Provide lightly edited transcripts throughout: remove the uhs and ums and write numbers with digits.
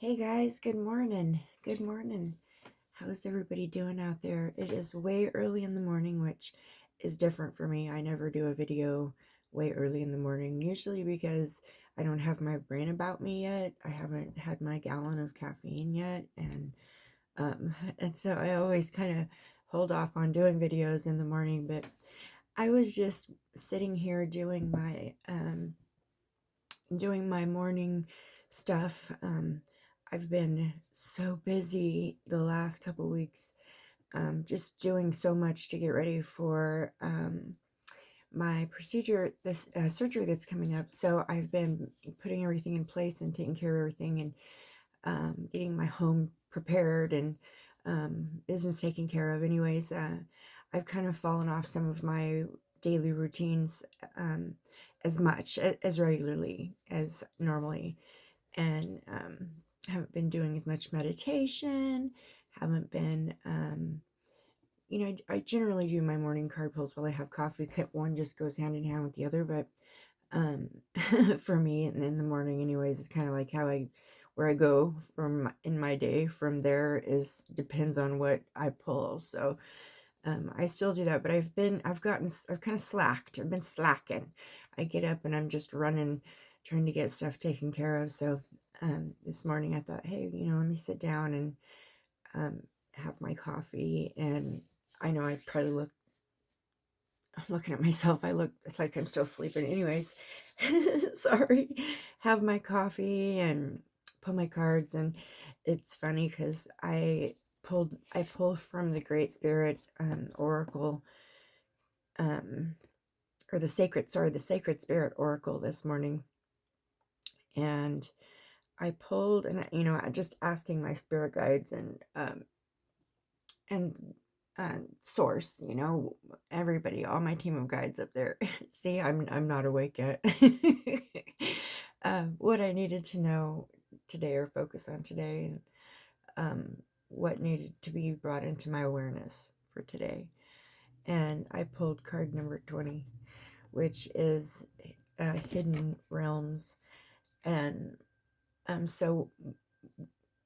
Hey guys, good morning. Good morning. How's everybody doing out there? It is way early in the morning, which is different for me. I never do a video way early in the morning, usually because I don't have my brain about me yet. I haven't had my gallon of caffeine yet, and so I always kind of hold off on doing videos in the morning, but I was just sitting here doing my morning stuff. I've been so busy the last couple weeks, just doing so much to get ready for my procedure, this surgery that's coming up. So I've been putting everything in place and taking care of everything, and getting my home prepared, and business taken care of. Anyways, I've kind of fallen off some of my daily routines, as much as regularly as normally, and haven't been doing as much meditation. Haven't been, I generally do my morning card pulls while I have coffee. One just goes hand in hand with the other, but um, for me, in the morning, anyways, it's kind of like where I go from in my day. From there is depends on what I pull. So I still do that, but I've kind of slacked. I've been slacking. I get up and I'm just running, trying to get stuff taken care of. So this morning I thought, hey, let me sit down and have my coffee. And I know I'm looking at myself. I look like I'm still sleeping. Anyways, sorry. Have my coffee and pull my cards. And it's funny because I pulled from the Great Spirit Oracle, um, or the Sacred Spirit Oracle this morning. And I pulled, and just asking my spirit guides and source, everybody, all my team of guides up there. See, I'm not awake yet. What I needed to know today, or focus on today, and what needed to be brought into my awareness for today. And I pulled card number 20, which is hidden realms. And so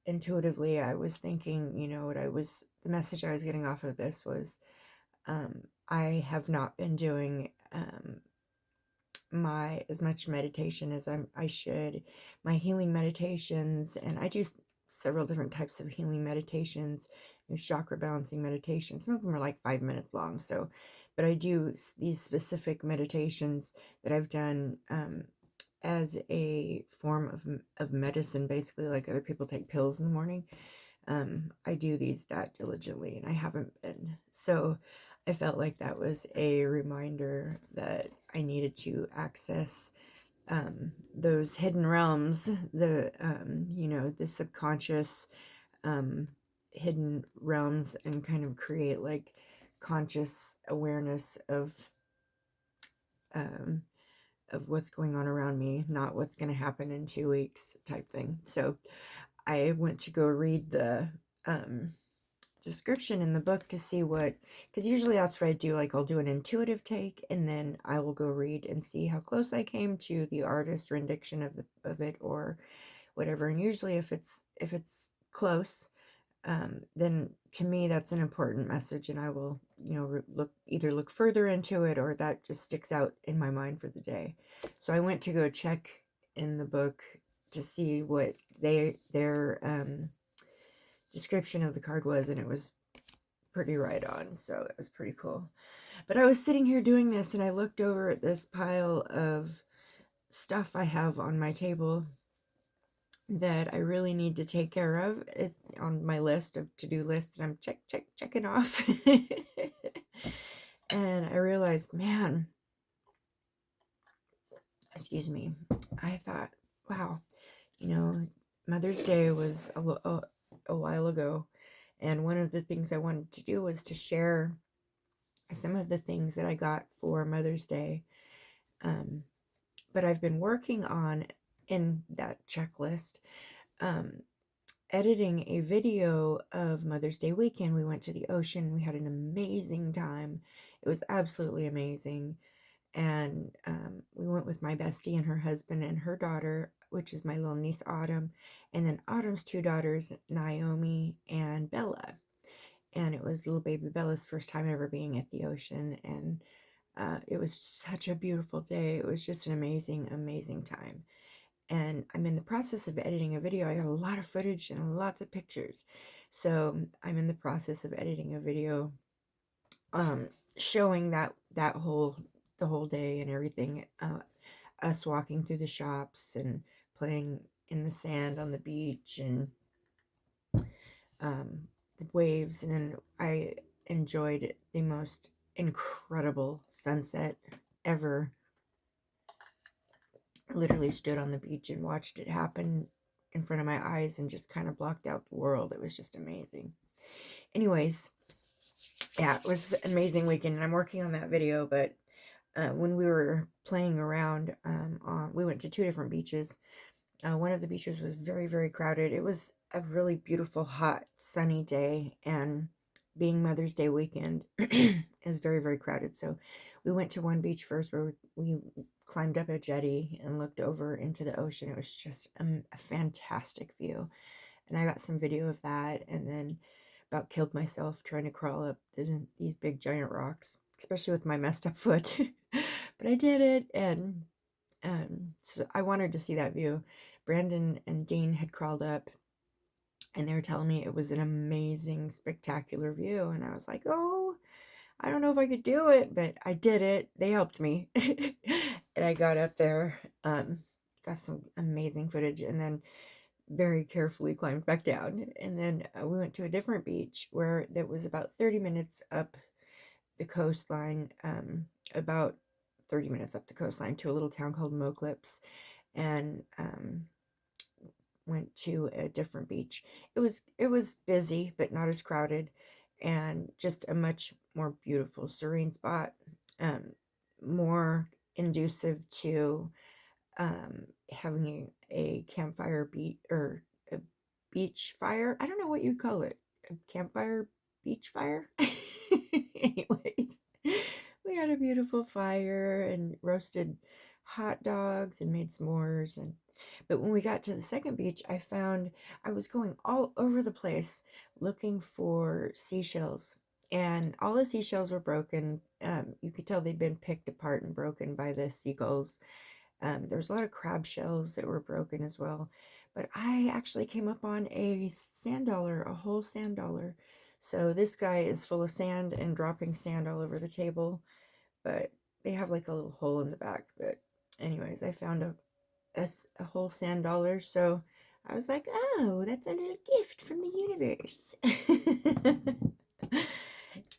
intuitively I was thinking, the message I was getting off of this was, I have not been doing my as much meditation as I should. My healing meditations, and I do several different types of healing meditations, chakra balancing meditations. Some of them are like 5 minutes long. So, but I do these specific meditations that I've done as a form of medicine, basically, like other people take pills in the morning. I do these that diligently, and I haven't been. So I felt like that was a reminder that I needed to access those hidden realms, the subconscious, hidden realms, and kind of create like conscious awareness um, of what's going on around me, not what's going to happen in 2 weeks type thing. So I went to go read the description in the book to see because usually that's what I do. Like, I'll do an intuitive take, and then I will go read and see how close I came to the artist rendition of it, or whatever. And usually if it's close, then to me that's an important message, and I will look further into it, or that just sticks out in my mind for the day. So I went to go check in the book to see what their description of the card was, and it was pretty right on. So it was pretty cool. But I was sitting here doing this, and I looked over at this pile of stuff I have on my table that I really need to take care of. It's on my list of to-do list that I'm checking off. And I realized, man, excuse me, I thought, wow, Mother's Day was a while ago, and one of the things I wanted to do was to share some of the things that I got for Mother's Day. But I've been working on, in that checklist, editing a video of Mother's Day weekend. We went to the ocean. We had an amazing time. It was absolutely amazing. And we went with my bestie and her husband and her daughter. which is my little niece Autumn, and then Autumn's two daughters, Naomi and Bella. And it was little baby Bella's first time ever being at the ocean, and it was such a beautiful day. It was just an amazing, amazing time. And I'm in the process of editing a video. I got a lot of footage and lots of pictures. So I'm in the process of editing a video showing the whole day and everything. Us walking through the shops and playing in the sand on the beach and the waves. And then I enjoyed the most incredible sunset ever. I literally stood on the beach and watched it happen in front of my eyes and just kind of blocked out the world. It was just amazing. Anyways, yeah, it was an amazing weekend, and I'm working on that video. But when we were playing around, we went to two different beaches. One of the beaches was very, very crowded. It was a really beautiful, hot, sunny day, and being Mother's Day weekend is very, very crowded. So we went to one beach first where we climbed up a jetty and looked over into the ocean. It was just a fantastic view. And I got some video of that, and then about killed myself trying to crawl up these big giant rocks, especially with my messed up foot. But I did it, and so I wanted to see that view. Brandon and Dean had crawled up, and they were telling me it was an amazing, spectacular view. And I was like, oh, I don't know if I could do it, but I did it. They helped me. And I got up there, got some amazing footage, and then very carefully climbed back down. And then we went to a different beach where that was about 30 minutes up the coastline, about 30 minutes up the coastline to a little town called Moclips, and went to a different beach. It was busy, but not as crowded, and just a much more beautiful, serene spot, more conducive to having a campfire beach or a beach fire. I don't know what you call it. A campfire beach fire. Anyways, we had a beautiful fire and roasted hot dogs and made s'mores. But when we got to the second beach, I was going all over the place looking for seashells, and all the seashells were broken. You could tell they'd been picked apart and broken by the seagulls. There was a lot of crab shells that were broken as well. But I actually came up on a sand dollar, a whole sand dollar. So this guy is full of sand and dropping sand all over the table. But they have like a little hole in the back. But anyways, I found a whole sand dollar. So I was like, oh, that's a little gift from the universe.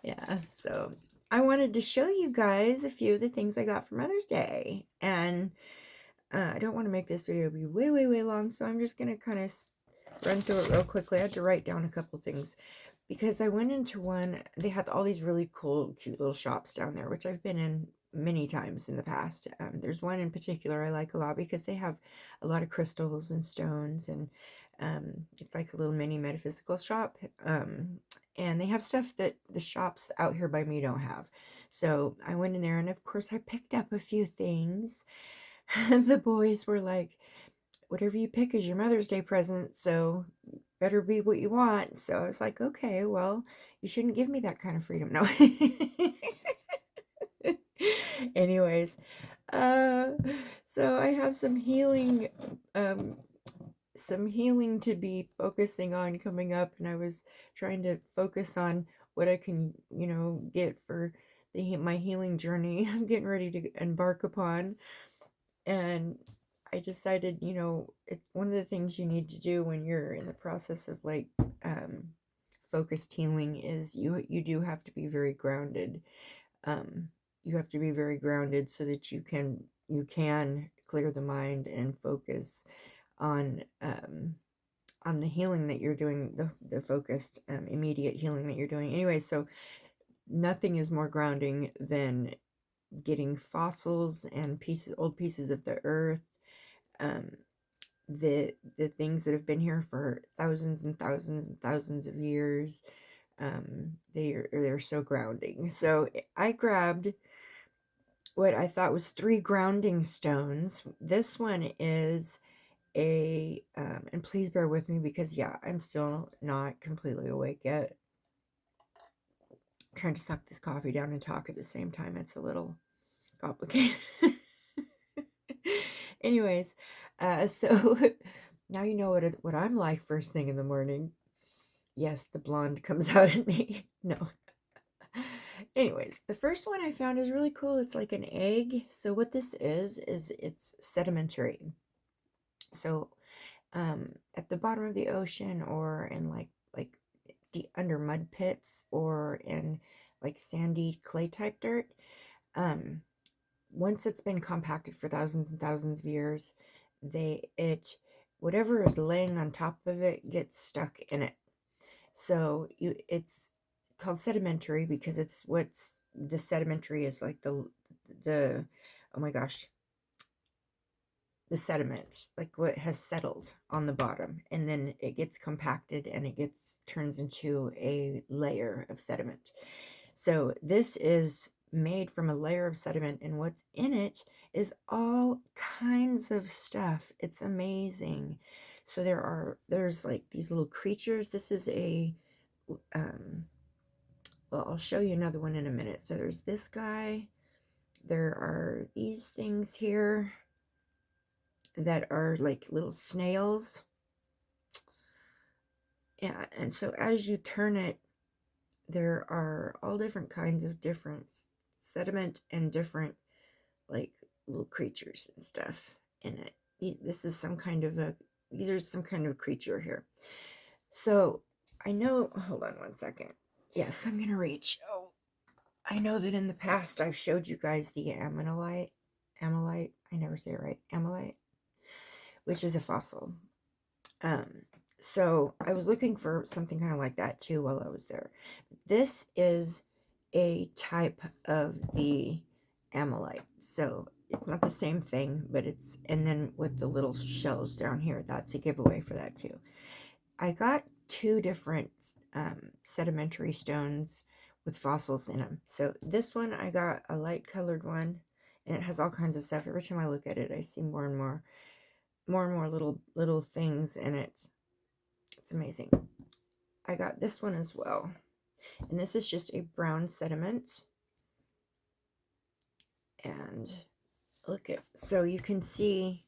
Yeah, so I wanted to show you guys a few of the things I got for Mother's Day. And I don't want to make this video be way, way, way long, so I'm just going to kind of run through it real quickly. I had to write down a couple things because I went into one. They had all these really cool, cute little shops down there, which I've been in many times in the past. There's one in particular I like a lot because they have a lot of crystals and stones, and it's like a little mini metaphysical shop. And they have stuff that the shops out here by me don't have. So I went in there, and of course I picked up a few things. And the boys were like, whatever you pick is your Mother's Day present, so better be what you want. So I was like, okay, well, you shouldn't give me that kind of freedom. No. Anyways, so I have some healing to be focusing on coming up, and I was trying to focus on what I can, get for my healing journey I'm getting ready to embark upon. And I decided, it's one of the things you need to do when you're in the process of like focused healing is you do have to be very grounded. You have to be very grounded so that you can clear the mind and focus on the healing that you're doing, the focused immediate healing that you're doing. Anyway, so nothing is more grounding than getting fossils and old pieces of the earth, the things that have been here for thousands and thousands and thousands of years. They're so grounding. So I grabbed what I thought was 3 grounding stones. This one is and please bear with me because, yeah, I'm still not completely awake yet. I'm trying to suck this coffee down and talk at the same time. It's a little complicated. Anyways, so now you know what I'm like first thing in the morning. Yes, the blonde comes out at me. No. Anyways, the first one I found is really cool. It's like an egg. So what this is it's sedimentary. So at the bottom of the ocean, or in like the under mud pits, or in like sandy clay type dirt, once it's been compacted for thousands and thousands of years, whatever is laying on top of it gets stuck in it. So it's called sedimentary because the sedimentary is like the oh my gosh, the sediment, like what has settled on the bottom, and then it gets compacted and it turns into a layer of sediment. So this is made from a layer of sediment, and what's in it is all kinds of stuff. It's amazing. So there's like these little creatures. This is well, I'll show you another one in a minute. So there's this guy. There are these things here that are like little snails. Yeah, and so as you turn it, there are all different kinds of different sediment and different like little creatures and stuff in it. These are some kind of creature here. So I know, hold on one second. Yes, I'm gonna reach. Oh, I know that in the past I've showed you guys the ammonite, I never say it right, ammonite, which is a fossil. So I was looking for something kind of like that too while I was there. This is a type of the ammonite. So it's not the same thing, but and then with the little shells down here, that's a giveaway for that too. I got two different sedimentary stones with fossils in them. So this one, I got a light colored one, and it has all kinds of stuff. Every time I look at it, I see more and more little things in it. It's amazing. I got this one as well, and this is just a brown sediment. And so you can see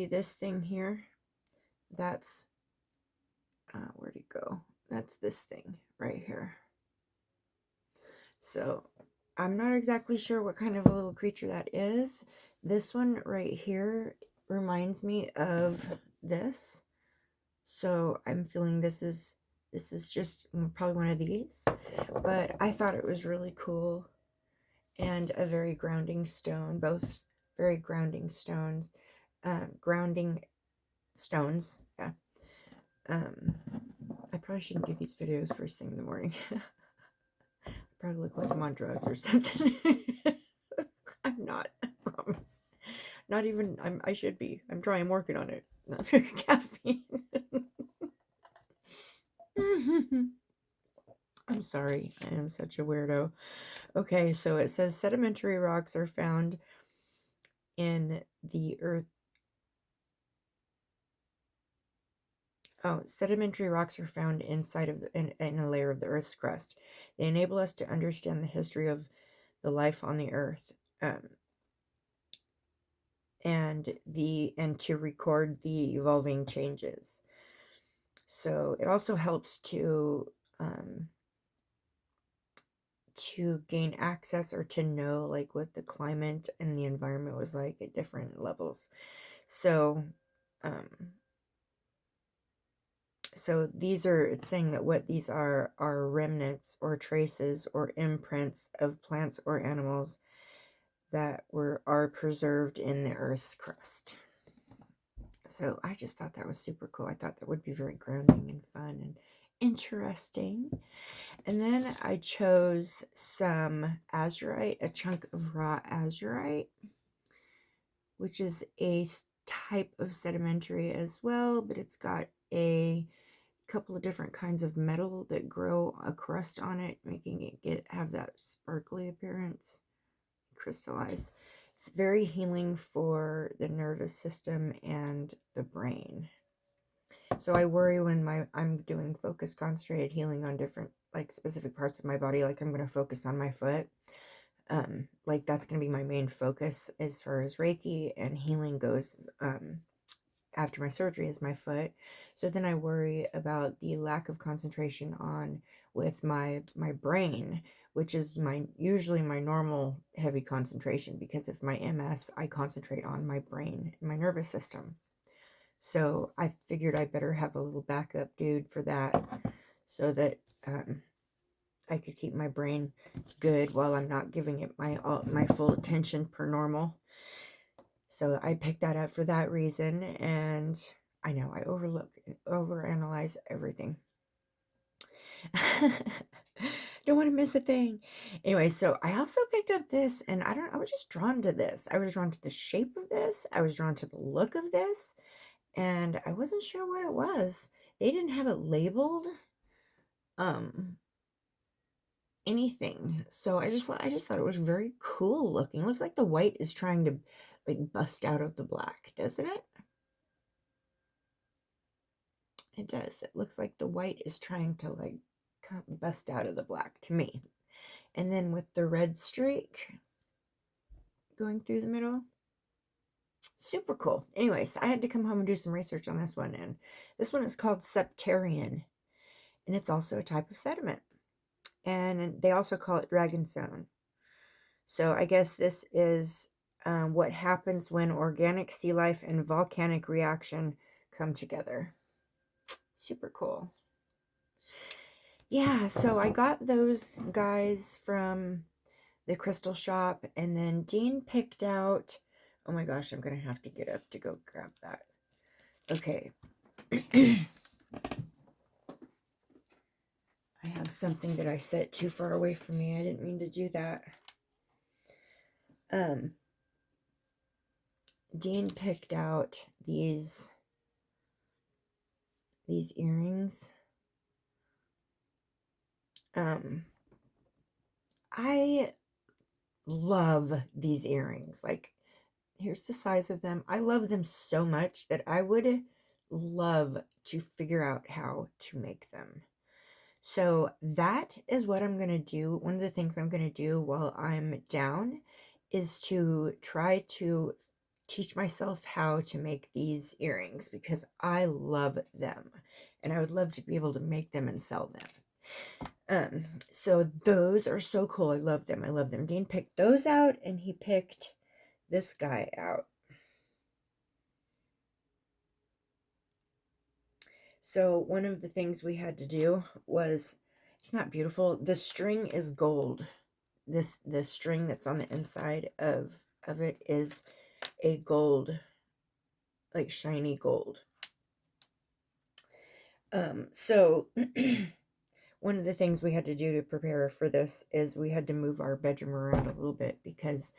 this thing here. That's where'd it go? That's this thing right here. So I'm not exactly sure what kind of a little creature that is. This one right here reminds me of this. So I'm feeling this is just probably one of these. But I thought it was really cool, and a very grounding stone, both very grounding stones. Grounding stones, yeah. I probably shouldn't do these videos first thing in the morning. I probably look like I'm on drugs or something. I'm not, I promise. Not even, I should be. I'm working on it. Not caffeine. I'm sorry, I am such a weirdo. Okay, so it says sedimentary rocks are found in the earth. Oh, sedimentary rocks are found inside of in a layer of the Earth's crust. They enable us to understand the history of the life on the Earth, and to record the evolving changes. So it also helps to gain access, or to know like what the climate and the environment was like at different levels. So it's saying that what these are remnants or traces or imprints of plants or animals that are preserved in the Earth's crust. So I just thought that was super cool. I thought that would be very grounding and fun and interesting. And then I chose some azurite, a chunk of raw azurite, which is a type of sedimentary as well, but it's got a couple of different kinds of metal that grow a crust on it, making it have that sparkly appearance, crystallize. It's very healing for the nervous system and the brain. So I worry when I'm doing focused concentrated healing on different, like, specific parts of my body, like I'm going to focus on my foot. Like that's going to be my main focus as far as Reiki and healing goes. After my surgery is my foot. So then I worry about the lack of concentration on with my brain, which is usually my normal heavy concentration, because of my MS, I concentrate on my brain and my nervous system. So I figured I better have a little backup dude for that, so that I could keep my brain good while I'm not giving it my full attention per normal. So I picked that up for that reason, and I know I overanalyze everything. Don't want to miss a thing. Anyway, so I also picked up this, and I was just drawn to this. I was drawn to the shape of this. I was drawn to the look of this, and I wasn't sure what it was. They didn't have it labeled anything. So I just thought it was very cool looking. It looks like the white is trying to like bust out of the black, doesn't it? It does. It looks like the white is trying to like bust out of the black to me. And then with the red streak going through the middle, super cool. Anyways, I had to come home and do some research on this one, and this one is called septarian, and it's also a type of sediment, and they also call it dragonstone. So I guess this is what happens when organic sea life and volcanic reaction come together. Super cool. Yeah, so I got those guys from the crystal shop, and then Dean picked out, oh my gosh, I'm going to have to get up to go grab that. Okay. I have something that I set too far away from me. I didn't mean to do that. Dean picked out these earrings. I love these earrings. Like, here's the size of them. I love them so much that I would love to figure out how to make them. So that is what I'm going to do. One of the things I'm going to do while I'm down is to try to teach myself how to make these earrings, because I love them and I would love to be able to make them and sell them. So those are so cool. I love them. I love them. Dean picked those out, and he picked this guy out. So one of the things we had to do was, it's not beautiful. The string is gold. The string that's on the inside of it is a gold, like shiny gold. So one of the things we had to do to prepare for this is we had to move our bedroom around a little bit, because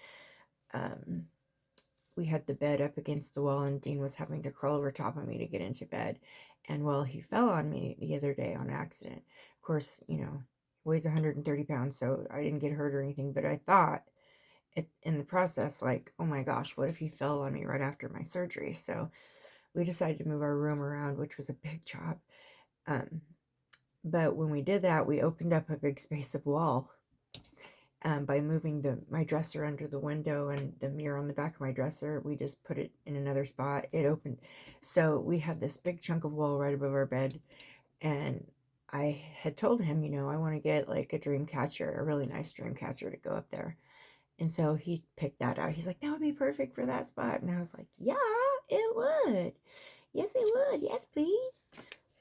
we had the bed up against the wall, and Dean was having to crawl over top of me to get into bed. And well, he fell on me the other day on accident. Of course, you know, weighs 130 pounds, so I didn't get hurt or anything, but I thought in the process, like, oh my gosh, what if he fell on me right after my surgery? So we decided to move our room around, which was a big job. But when we did that, we opened up a big space of wall by moving my dresser under the window, and the mirror on the back of my dresser. We just put it in another spot. It opened. So we had this big chunk of wall right above our bed. And I had told him, you know, I want to get like a dream catcher, a really nice dream catcher to go up there. And so he picked that out. He's like, that would be perfect for that spot. And I was like, yeah, it would. Yes, it would. Yes, please.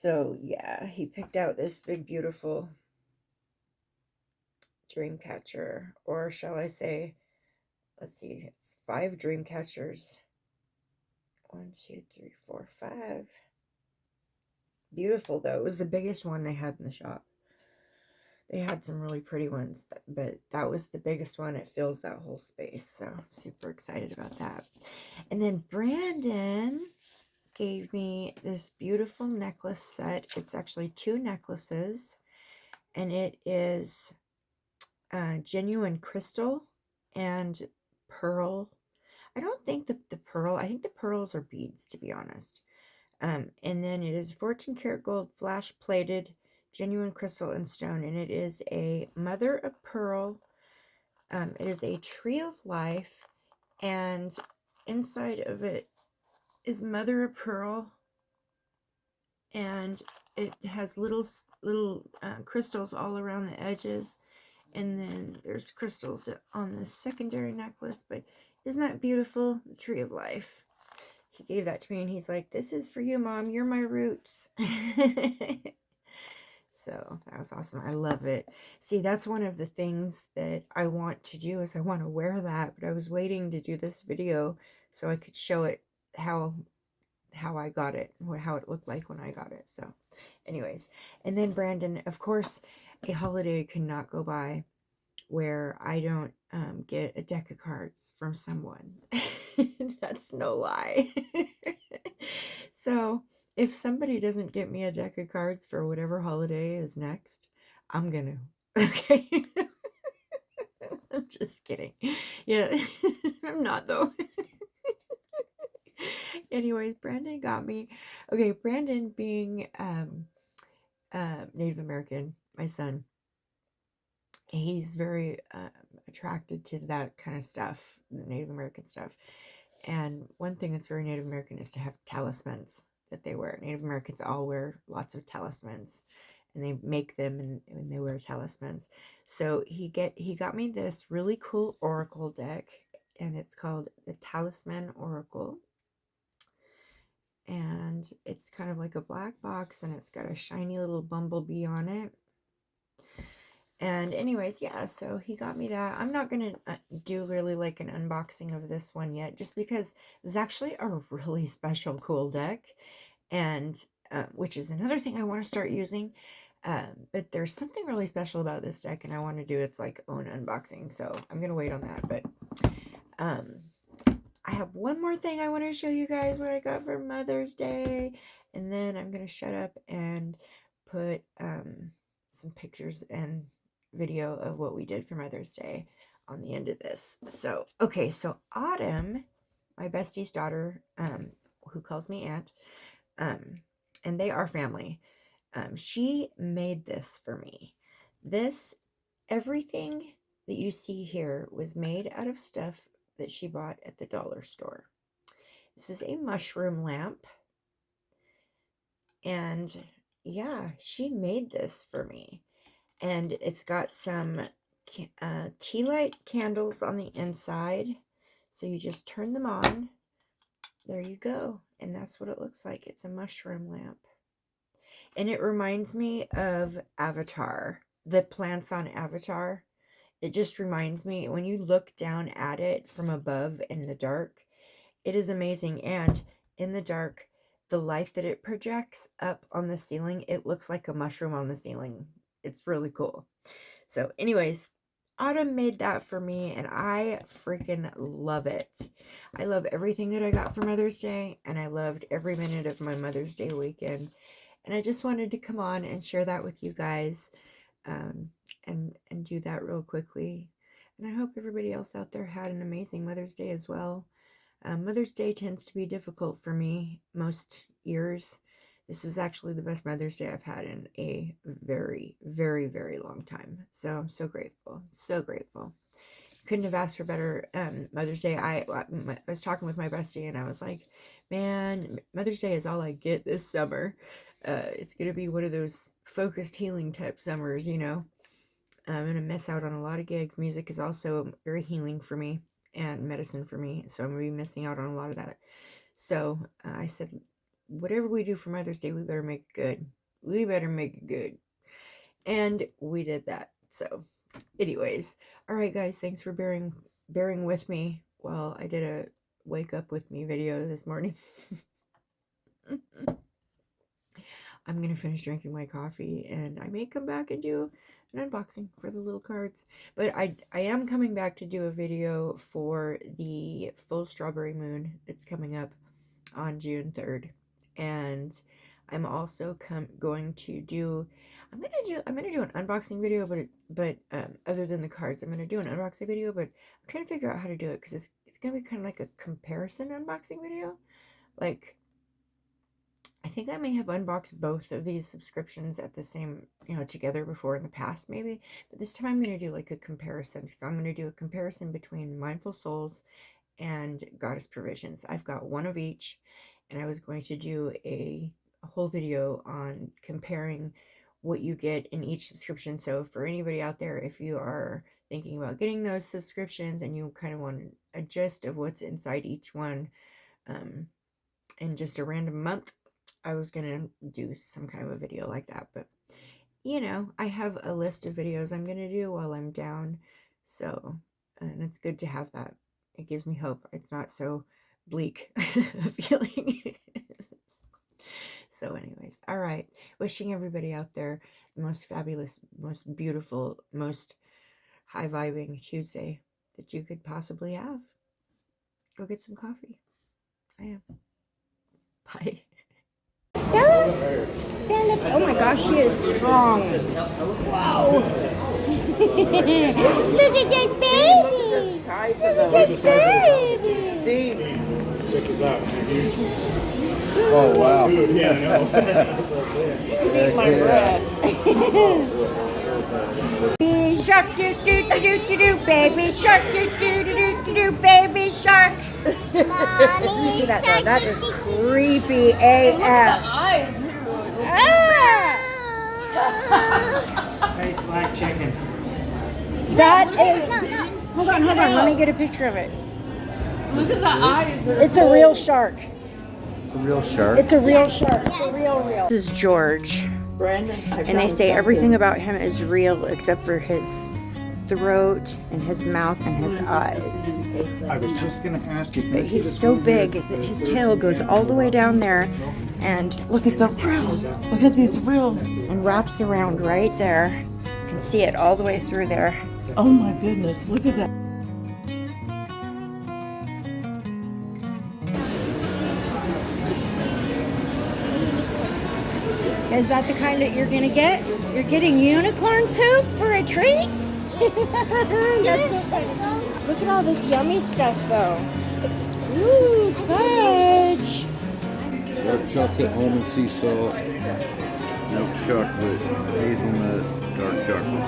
So yeah, he picked out this big, beautiful dream catcher, or shall I say, let's see, it's 5 dream catchers. 1, 2, 3, 4, 5. Beautiful though. It was the biggest one they had in the shop. They had some really pretty ones, but that was the biggest one. It fills that whole space, so super excited about that. And then Brandon gave me this beautiful necklace set. It's actually 2 necklaces, and it is genuine crystal and pearl I don't think the pearl, I think the pearls are beads, to be honest. And then it is 14 karat gold, flash plated, genuine crystal and stone, and it is a mother of pearl. It is a tree of life, and inside of it is mother of pearl, and it has little crystals all around the edges, and then there's crystals on the secondary necklace. But isn't that beautiful? The tree of life. He gave that to me, and he's like, "This is for you, Mom. You're my roots." So that was awesome. I love it. See, that's one of the things that I want to do, is I want to wear that, but I was waiting to do this video so I could show it how I got it, how it looked like when I got it. So anyways, and then Brandon, of course, a holiday cannot go by where I don't get a deck of cards from someone. That's no lie. So if somebody doesn't get me a deck of cards for whatever holiday is next, I'm gonna. Okay. I'm just kidding. Yeah, I'm not though. Anyways, Brandon got me. Okay, Brandon being Native American, my son, he's very attracted to that kind of stuff, the Native American stuff. And one thing that's very Native American is to have talismans that they wear. Native Americans all wear lots of talismans, and they make them, and they wear talismans. So he got me this really cool oracle deck, and it's called the Talisman Oracle. And it's kind of like a black box, and it's got a shiny little bumblebee on it. And anyways, yeah, so he got me that. I'm not gonna do really like an unboxing of this one yet, just because it's actually a really special cool deck, and which is another thing I want to start using. But there's something really special about this deck, and I want to do its like own unboxing, so I'm gonna wait on that. But I have one more thing I want to show you guys what I got for Mother's Day, and then I'm gonna shut up and put some pictures and video of what we did for Mother's Day on the end of this. So okay, so Autumn, my bestie's daughter, who calls me aunt, and they are family, she made this for me. Everything that you see here was made out of stuff that she bought at the dollar store. This is a mushroom lamp, and yeah, she made this for me. And it's got some tea light candles on the inside, so you just turn them on. There you go, and that's what it looks like. It's a mushroom lamp, and it reminds me of Avatar, the plants on Avatar. It just reminds me, when you look down at it from above in the dark, it is amazing. And in the dark, the light that it projects up on the ceiling, it looks like a mushroom on the ceiling. It's really cool. So anyways, Autumn made that for me, and I freaking love it. I love everything that I got for Mother's Day, and I loved every minute of my Mother's Day weekend. And I just wanted to come on and share that with you guys, and do that real quickly. And I hope everybody else out there had an amazing Mother's Day as well. Mother's Day tends to be difficult for me most years. This was actually the best Mother's Day I've had in a very, very, very long time. So I'm so grateful. So grateful. Couldn't have asked for better Mother's Day. I was talking with my bestie, and I was like, man, Mother's Day is all I get this summer. It's going to be one of those focused healing type summers, you know. I'm going to miss out on a lot of gigs. Music is also very healing for me and medicine for me, so I'm going to be missing out on a lot of that. So I said, whatever we do for Mother's Day, we better make it good. We better make it good. And we did that. So anyways, all right, guys, thanks for bearing with me while I did a wake up with me video this morning. I'm going to finish drinking my coffee, and I may come back and do an unboxing for the little cards. But I am coming back to do a video for the full strawberry moon that's coming up on June 3rd. And I'm also going to do I'm gonna do an unboxing video, but other than the cards, I'm gonna do an unboxing video, but I'm trying to figure out how to do it, because it's it's gonna be kind of like a comparison unboxing video. Like, I think I may have unboxed both of these subscriptions at the same, together before in the past maybe. But this time I'm going to do like a comparison. So I'm going to do a comparison between Mindful Souls and Goddess Provisions. I've got one of each, and I was going to do a whole video on comparing what you get in each subscription. So for anybody out there, if you are thinking about getting those subscriptions and you kind of want a gist of what's inside each one in just a random month, I was gonna do some kind of a video like that. But I have a list of videos I'm gonna do while I'm down, so, and it's good to have that. It gives me hope. It's not so bleak feeling. So anyways, all right, wishing everybody out there the most fabulous, most beautiful, most high vibing Tuesday that you could possibly have. Go get some coffee. I am. Bye. Bella? Bella? Oh my gosh, she is strong. Whoa. Look at this baby. Look at this baby. Steve. Oh, wow. Yeah, I know. My breath. Baby shark, do do do do do do, baby shark, do do do do do do, baby shark. Mommy, You see that though? That is creepy AF. Tastes like chicken. That is. Hold on. Let me get a picture of it. Look at the eyes. It's a real shark. It's a real shark. It's a real shark. It's a real. This is George. Brandon, And they say everything about him is real except for his throat and his mouth and his eyes. I was just going to ask you. But he's so big that his tail goes all the way down there. And look at the rill. Look at this rill. And wraps around right there. You can see it all the way through there. oh my goodness, look at that. Is that the kind that you're gonna get? You're getting unicorn poop for a treat? That's so funny. Look at all this yummy stuff though. Ooh, fudge. Dark chocolate, almond sea salt, milk chocolate, hazelnut, dark chocolate.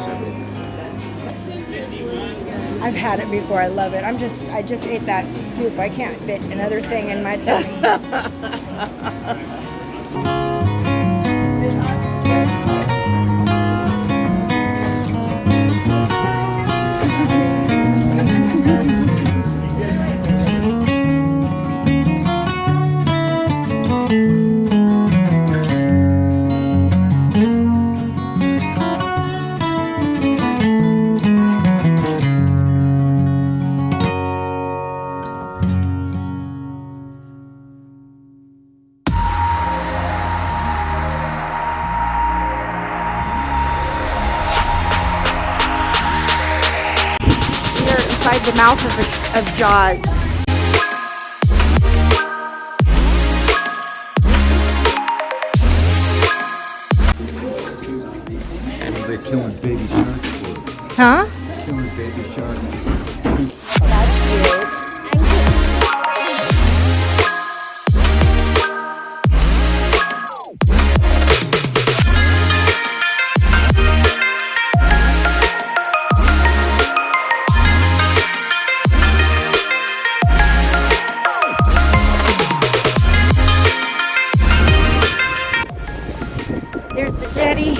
I've had it before. I love it. I just ate that soup. I can't fit another thing in my tummy. Inside the mouth of Jaws. They're killing baby sharks. Huh? Killing baby sharks. That's cute. There's the jetty.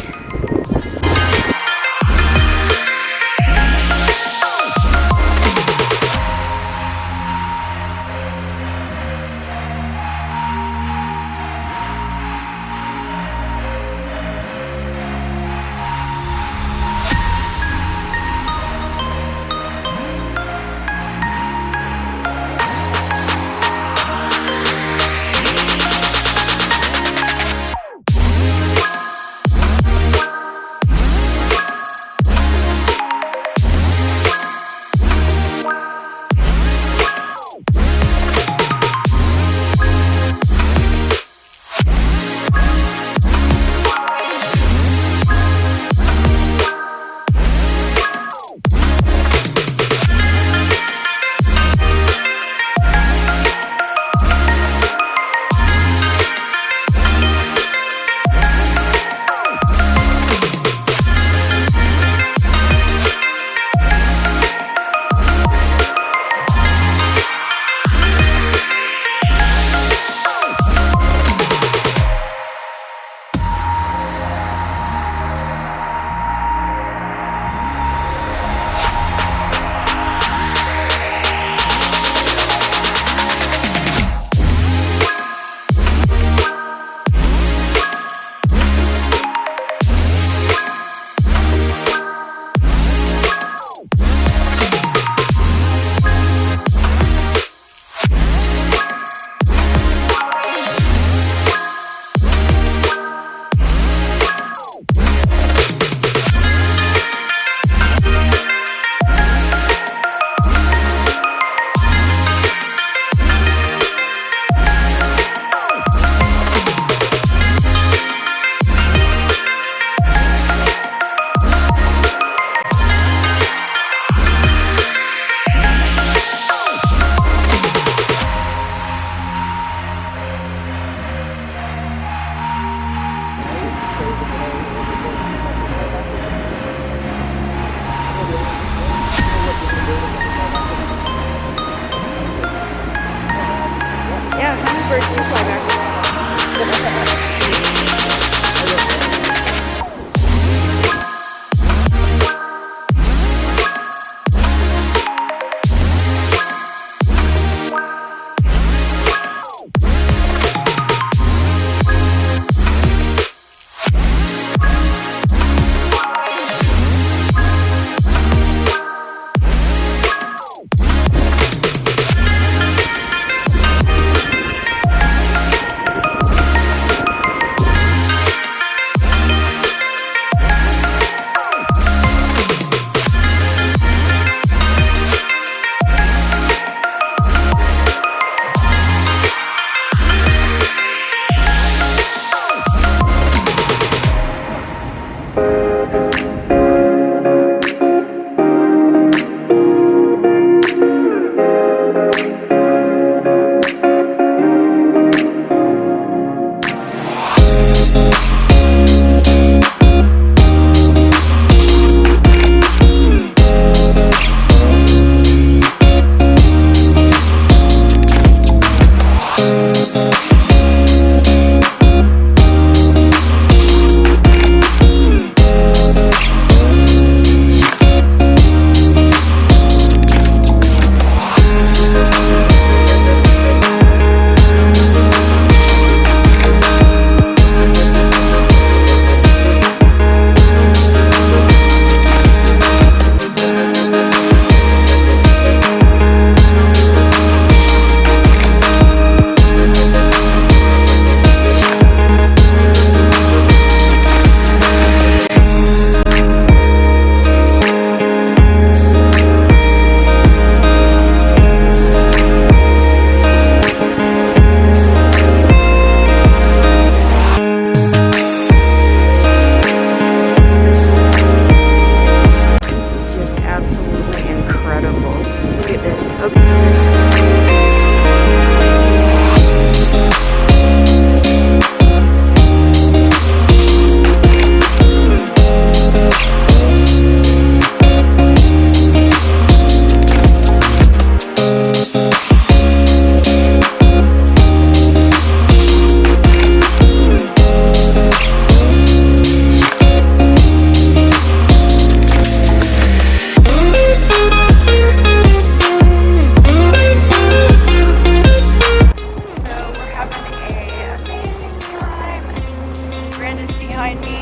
find me.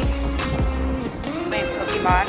Playing Pokemon.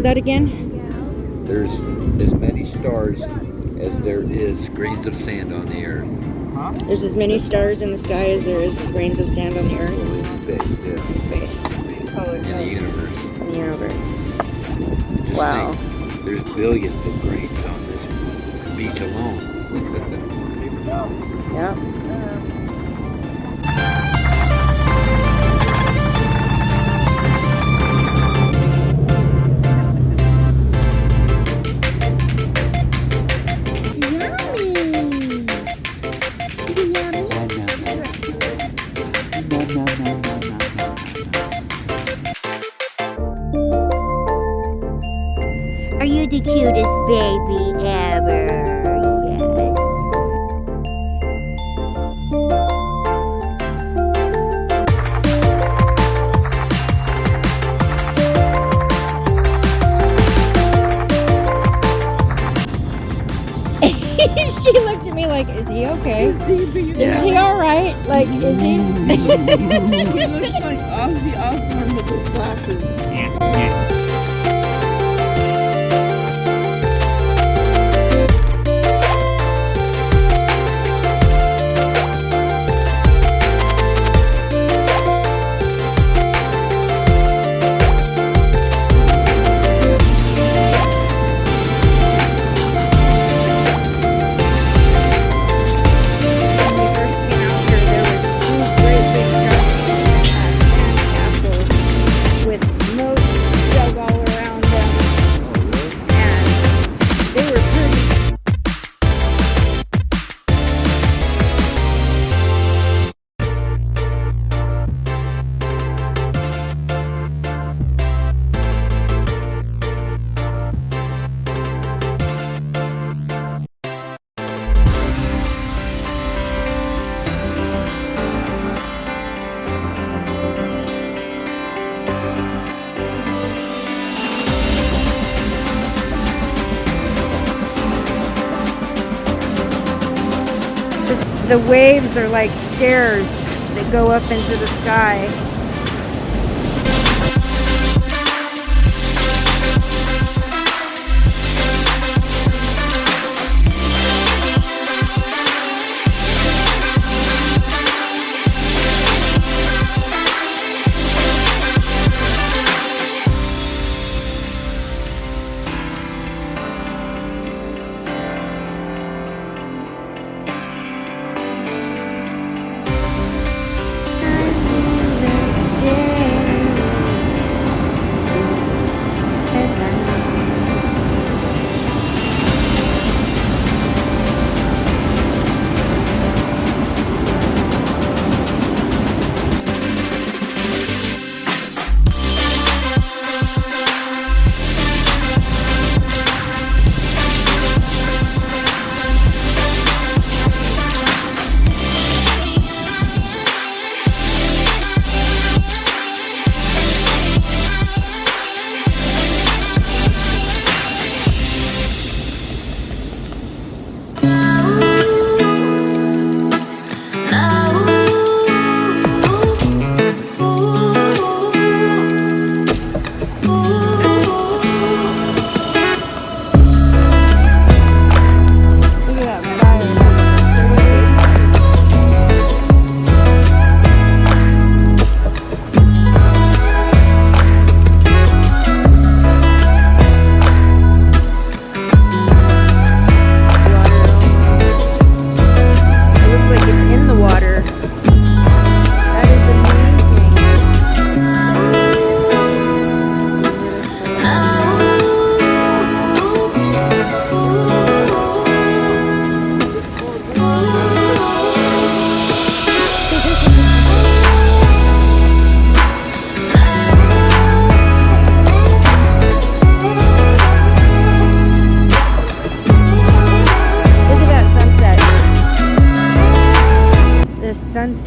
That again? There's as many stars as there is grains of sand on the earth. There's as many stars in the sky as there is grains of sand on the earth. Well, in space, yeah. In space. In the universe. In the universe. Just Wow. think, there's billions of grains on this beach alone. Yep. Are you the cutest baby ever? Yes. She looked at me like, is he okay? Is he alright? Like, is he? He looks like Ozzy Osbourne with his glasses. The waves are like stairs that go up into the sky.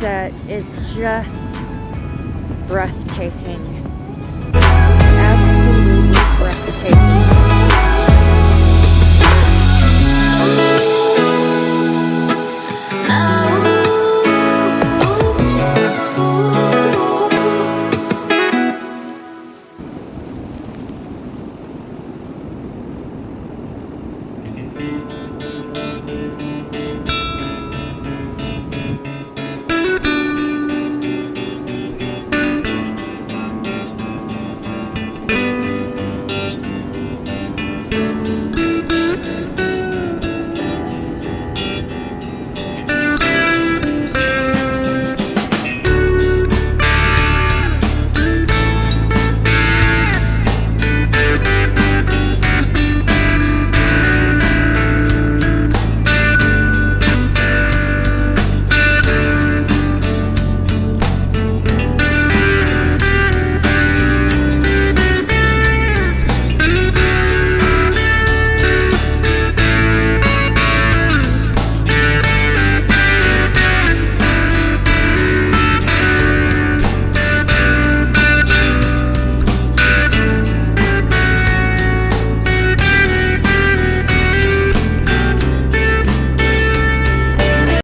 sunset is just breathtaking. Absolutely breathtaking.